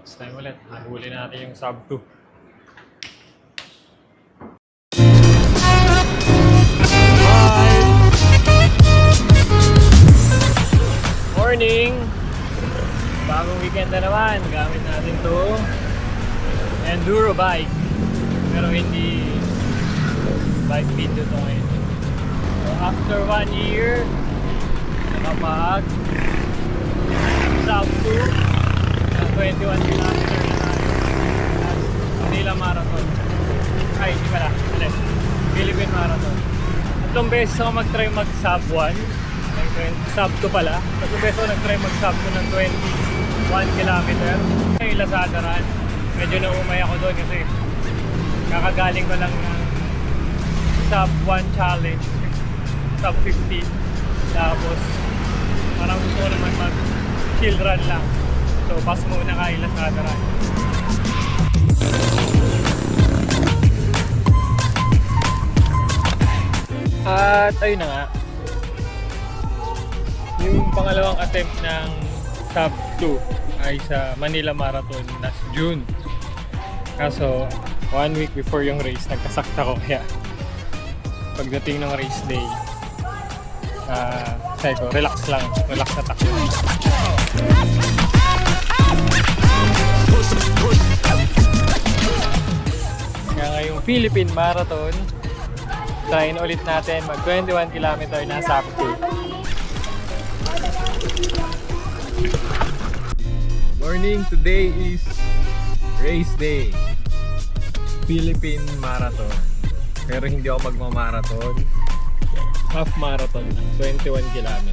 Next time ulit, nahuli natin yung sub 2. Morning! Bagong weekend na naman. Gamit natin to enduro bike. Pero hindi bike video to ngayon. So after 1 year, nakapag sub 2 na 21 kilometer na tayo. Manila Marathon. Ay, hindi pala. Philippine Marathon. Tatlong beses ako mag-try mag-sub 1. Sub 2 pala. Tatlong beses ako nag-try mag-sub 2 ng 21 kilometer. Yung Lazada Run. Medyo naumay ako doon kasi kakagaling ko lang ng sub 1 challenge. Sub 50. Tapos parang gusto ko naman mag-chill run lang. So, pass muna kay Lazada Run. At ayun na nga. Yung pangalawang attempt ng sub 2 ay sa Manila Marathon last June. Kaso, 1 week before yung race, nagkasakta ko. Kaya, pagdating ng race day, sabi ko, relax lang. Relax na takbo. Kaya ngayong Philippine Marathon, try na ulit natin mag 21 km na sub 2. Morning, today is race day. Philippine Marathon. Pero hindi ako magmamarathon. Half marathon na, 21 km.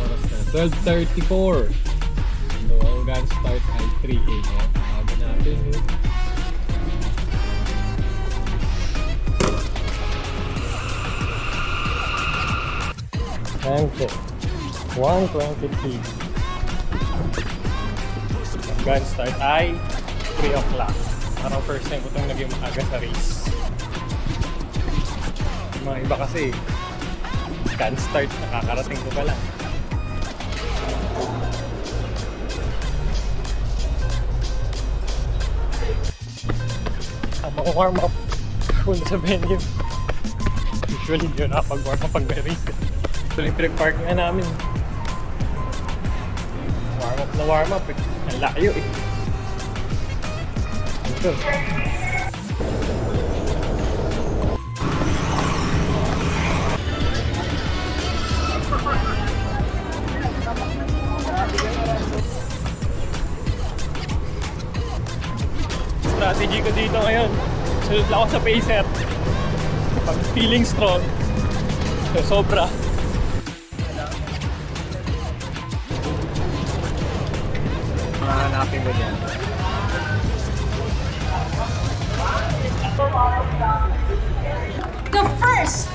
Oras na, 12:34. So, ang gun start ay 3 a.m. Aga natin yun. Time check. 1:23. Ang gun start ay 3 o'clock. Parang first time ko itong naging maaga sa race. Yung mga iba kasi gun start, nakakarating ko pa lang. Mako-warm up kung sa venue. Usually hindi yun nakapag-warm up pag may race. Actually, pinag-park nga namin. Warm up eh. Ang layo eh. Ito. Strategy ko dito ngayon. Sunod lang ako sa pacer. Pag feeling strong, so sobra. Hanapin mo dyan. The first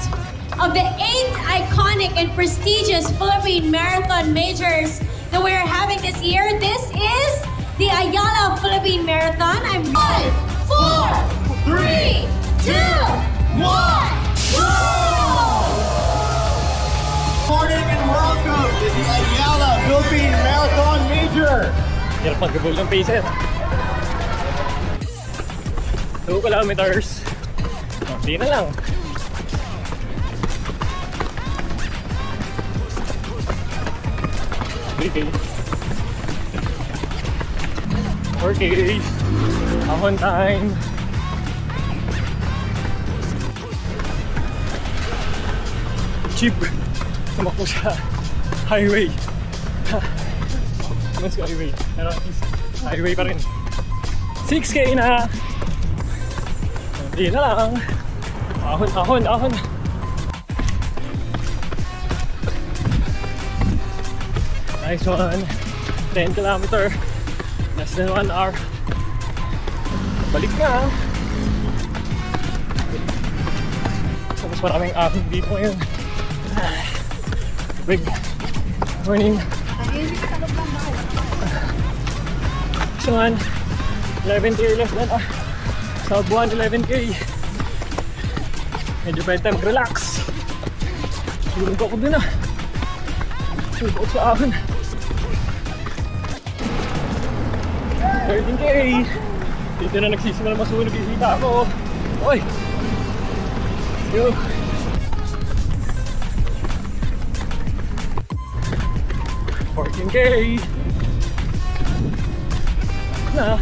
of the 8 iconic and prestigious Philippine Marathon majors that we're having this year. This is the Ayala Philippine Marathon. I'm 5, 4, 3, 2, 1, go! Morning and welcome to the Ayala Philippine Marathon Major. Hirap mag-gabol ng pacer. 2 kilometers. Hindi na lang. Okay. 4K. On time. Cheap. Tumakbo sa highway. Mas highway. Pero highway pa rin. 6K na. Hindi na lang. Ahon. Nice one. 10 kilometer. Less than 1 hour. Balik na. So, mas maraming ahon dito ngayon. Big morning. So, 11K less than sub 1, 11K. Medyo pwede tayo mag-relax. Tulog ako dun Tulog ako sa akin. 13K! Dito na nagsisimula masunog yung hita ko. Oy! Let's go! $14K! Na!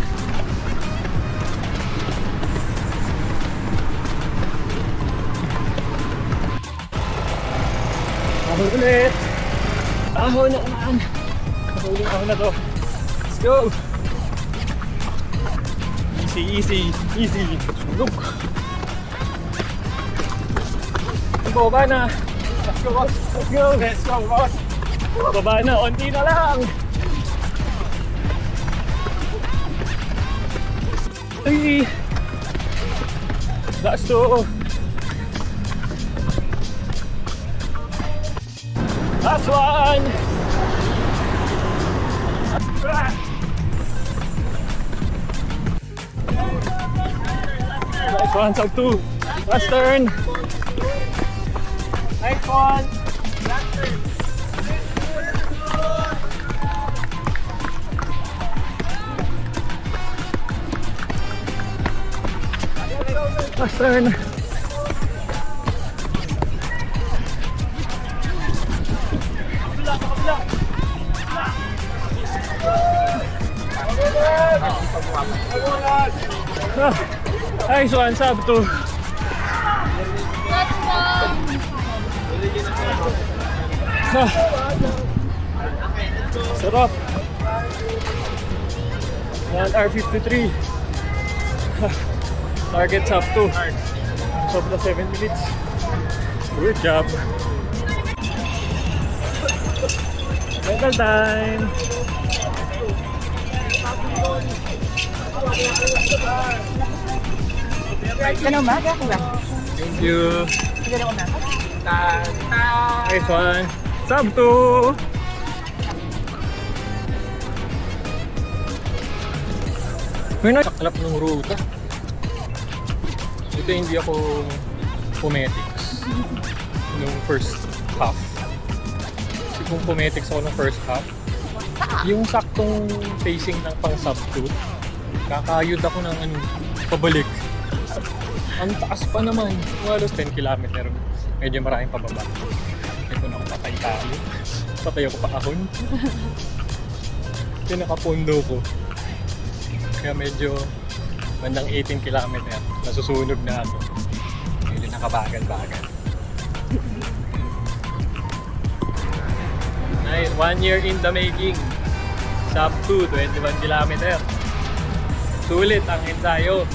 Ahon ulit! Ahon na naman! Ahon na to! Let's go! Easy, easy, easy. Sunog. Baba na. Let's go, boss. Let's go. Let's go, boss. Baba na. Unti na lang. Ay. Last to. Last one. Nice one, sub 2. Last turn. Nice one. Last turn. Last turn. Nice one, sub 2. Sarap. Yan, R53. Target sub 2. Sub na 7 minutes. Good job. Medal time. Thank you. Nice one. Sub 2. May nakaklap ng ruta. Ito hindi ako pumetics nung first half. Kasi kung pumetics ako nung first half, yung saktong pacing ng pang sub 2, kakayod ako ng pabalik. Ang taas pa naman. Halos 10 km. Medyo maraming pababa. Ito na ako patay tayo. Patay ako pa ahon. Pinakapondo ko. Kaya medyo bandang 18 km. Nasusunog na ako. Medyo nakabagal-bagal. Nice. 1 year in the making. Sub 2, 21 km. Sulit ang ensayo.